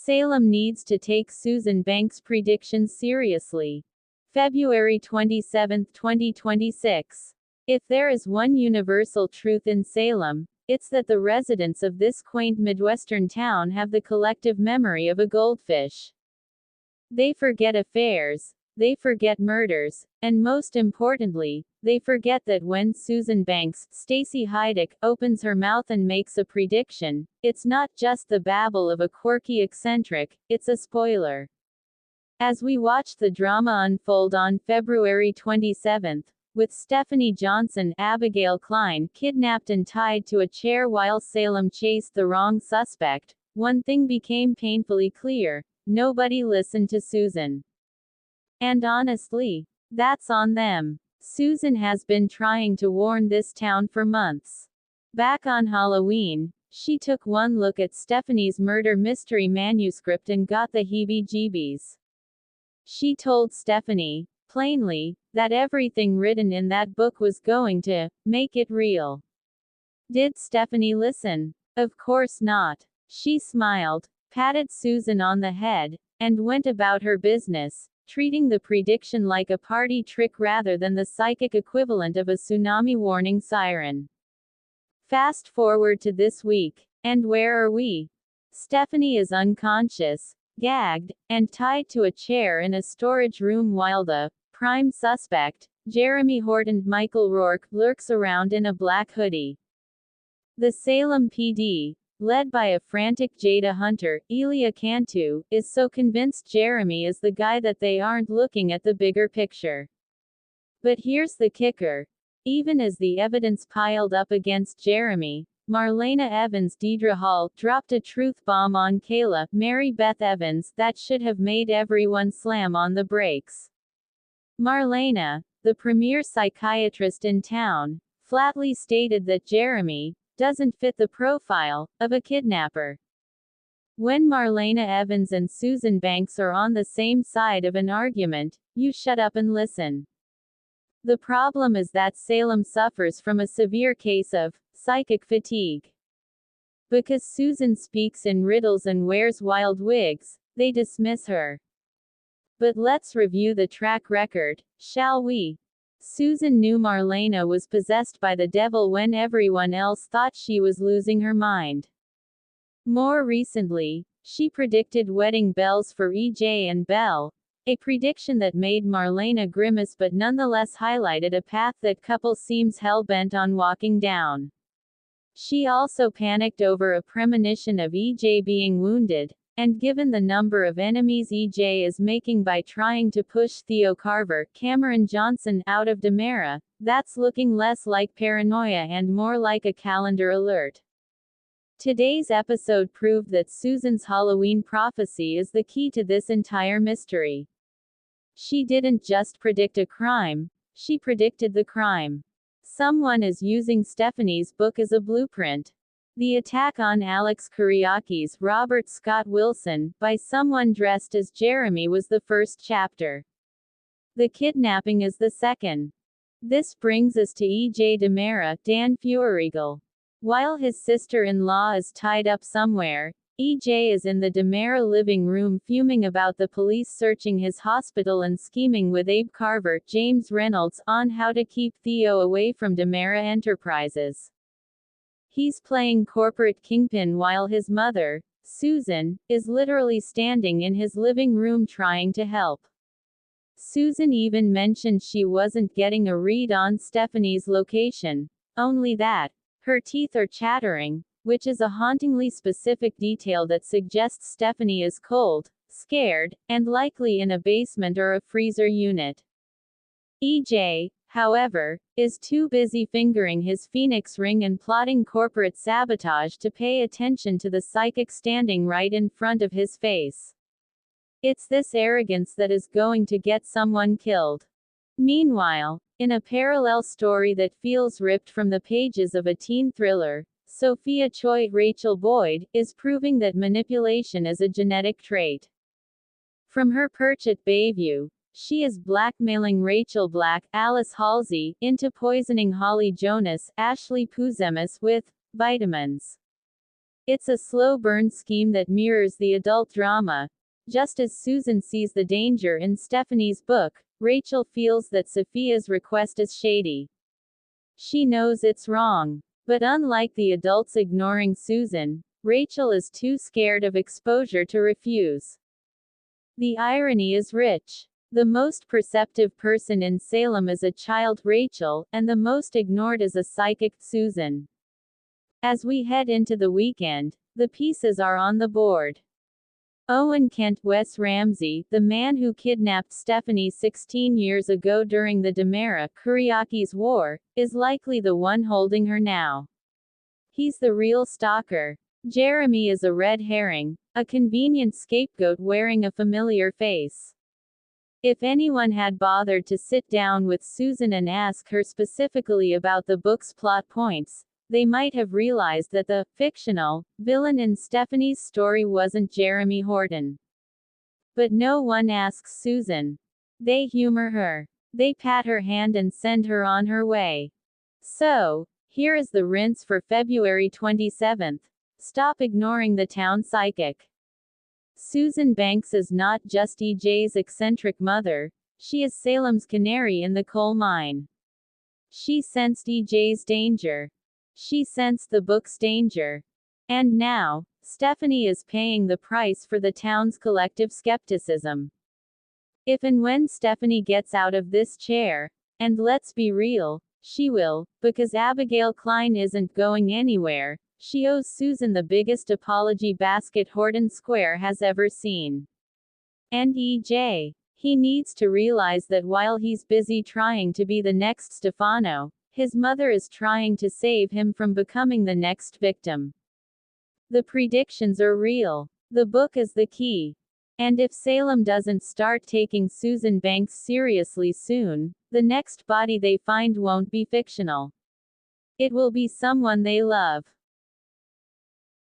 Salem needs to take Susan Banks' predictions seriously. February 27, 2026. If there is one universal truth in Salem, it's that the residents of this quaint Midwestern town have the collective memory of a goldfish. They forget affairs, they forget murders, and most importantly, they forget that when Susan Banks, Stacy Heidick, opens her mouth and makes a prediction, it's not just the babble of a quirky eccentric, it's a spoiler. As we watch the drama unfold on February 27, with Stephanie Johnson, Abigail Klein, kidnapped and tied to a chair while Salem chased the wrong suspect, one thing became painfully clear: nobody listened to Susan. And honestly, that's on them. Susan has been trying to warn this town for months. Back on Halloween, she took one look at Stephanie's murder mystery manuscript and got the heebie-jeebies. She told Stephanie, plainly, that everything written in that book was going to make it real. Did Stephanie listen? Of course not. She smiled, patted Susan on the head, and went about her business, treating the prediction like a party trick rather than the psychic equivalent of a tsunami warning siren. Fast forward to this week, and where are we? Stephanie is unconscious, gagged, and tied to a chair in a storage room while the prime suspect, Jeremy Horton Michael Rourke, lurks around in a black hoodie. The Salem PD, led by a frantic Jada Hunter, Elia Cantu, is so convinced Jeremy is the guy that they aren't looking at the bigger picture. But here's the kicker. Even as the evidence piled up against Jeremy, Marlena Evans Deidre Hall dropped a truth bomb on Kayla, Mary Beth Evans, that should have made everyone slam on the brakes. Marlena, the premier psychiatrist in town, flatly stated that Jeremy doesn't fit the profile of a kidnapper. When Marlena Evans and Susan Banks are on the same side of an argument, you shut up and listen. The problem is that Salem suffers from a severe case of psychic fatigue. Because Susan speaks in riddles and wears wild wigs, they dismiss her. But let's review the track record, shall we? Susan knew Marlena was possessed by the devil when everyone else thought she was losing her mind. More recently, she predicted wedding bells for EJ and Belle, a prediction that made Marlena grimace but nonetheless highlighted a path that couple seems hell-bent on walking down. She also panicked over a premonition of EJ being wounded, and given the number of enemies EJ is making by trying to push Theo Carver, Cameron Johnson, out of Demera, that's looking less like paranoia and more like a calendar alert. Today's episode proved that Susan's Halloween prophecy is the key to this entire mystery. She didn't just predict a crime, she predicted the crime. Someone is using Stephanie's book as a blueprint. The attack on Alex Kuriaki's Robert Scott Wilson, by someone dressed as Jeremy, was the first chapter. The kidnapping is the second. This brings us to EJ Demera, Dan Feuerriegel. While his sister-in-law is tied up somewhere, EJ is in the Demera living room fuming about the police searching his hospital and scheming with Abe Carver, James Reynolds, on how to keep Theo away from Demera Enterprises. He's playing corporate kingpin while his mother, Susan, is literally standing in his living room trying to help. Susan even mentioned she wasn't getting a read on Stephanie's location. Only that, her teeth are chattering, which is a hauntingly specific detail that suggests Stephanie is cold, scared, and likely in a basement or a freezer unit. EJ, however, is too busy fingering his Phoenix ring and plotting corporate sabotage to pay attention to the psychic standing right in front of his face. It's this arrogance that is going to get someone killed. Meanwhile, in a parallel story that feels ripped from the pages of a teen thriller, Sophia Choi, Rachel Boyd, is proving that manipulation is a genetic trait. From her perch at Bayview, she is blackmailing Rachel Black, Alice Halsey, into poisoning Holly Jonas, Ashley Puzemis, with vitamins. It's a slow burn scheme that mirrors the adult drama. Just as Susan sees the danger in Stephanie's book, Rachel feels that Sophia's request is shady. She knows it's wrong. But unlike the adults ignoring Susan, Rachel is too scared of exposure to refuse. The irony is rich. The most perceptive person in Salem is a child, Rachel, and the most ignored is a psychic, Susan. As we head into the weekend, the pieces are on the board. Owen Kent, Wes Ramsey, the man who kidnapped Stephanie 16 years ago during the Damara-Kuriakis War, is likely the one holding her now. He's the real stalker. Jeremy is a red herring, a convenient scapegoat wearing a familiar face. If anyone had bothered to sit down with Susan and ask her specifically about the book's plot points, they might have realized that the fictional villain in Stephanie's story wasn't Jeremy Horton. But no one asks Susan. They humor her. They pat her hand and send her on her way. So, here is the rinse for February 27th. Stop ignoring the town psychic. Susan Banks is not just EJ's eccentric mother, she is Salem's canary in the coal mine. She sensed EJ's danger. She sensed the book's danger. And now, Stephanie is paying the price for the town's collective skepticism. If and when Stephanie gets out of this chair, and let's be real, she will, because Abigail Klein isn't going anywhere, she owes Susan the biggest apology basket Horton Square has ever seen. And EJ. He needs to realize that while he's busy trying to be the next Stefano, his mother is trying to save him from becoming the next victim. The predictions are real. The book is the key. And if Salem doesn't start taking Susan Banks seriously soon, the next body they find won't be fictional. It will be someone they love.